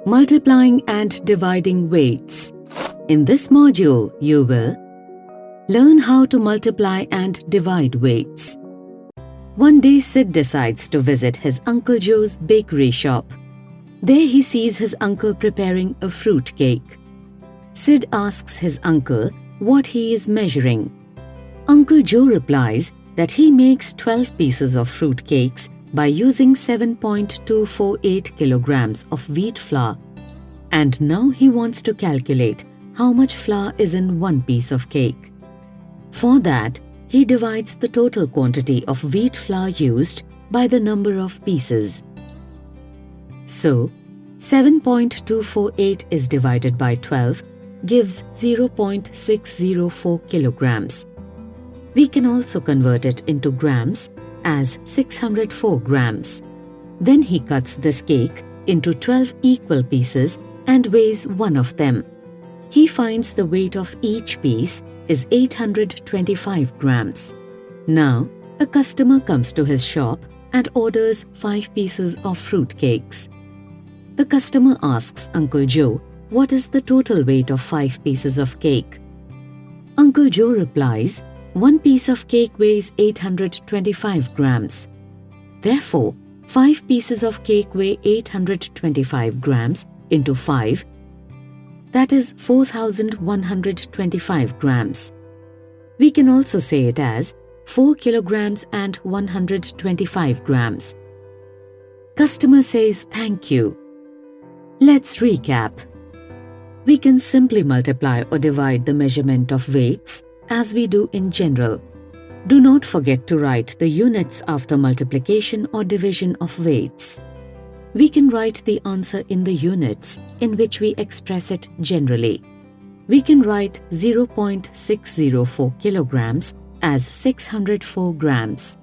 Multiplying and dividing weights. In this module, you will learn how to multiply and divide weights. One day, Sid decides to visit his Uncle Joe's bakery shop. There he sees his uncle preparing a fruit cake. Sid asks his uncle what he is measuring. Uncle Joe replies that he makes 12 pieces of fruit cakes by using 7.248 kilograms of wheat flour. And now he wants to calculate how much flour is in one piece of cake. For that, he divides the total quantity of wheat flour used by the number of pieces. So, 7.248 is divided by 12 gives 0.604 kilograms. We can also convert it into grams as 604 grams. Then he cuts this cake into 12 equal pieces and weighs one of them. He finds the weight of each piece is 825 grams. Now, a customer comes to his shop and orders 5 pieces of fruit cakes. The customer asks Uncle Joe what is the total weight of 5 pieces of cake. Uncle Joe replies, one piece of cake weighs 825 grams. Therefore, 5 pieces of cake weigh 825 grams into 5, that is 4,125 grams. We can also say it as 4 kilograms and 125 grams. Customer says thank you. Let's recap. We can simply multiply or divide the measurement of weights as we do in general. Do not forget to write the units after multiplication or division of weights. We can write the answer in the units in which we express it generally. We can write 0.604 kilograms as 604 grams.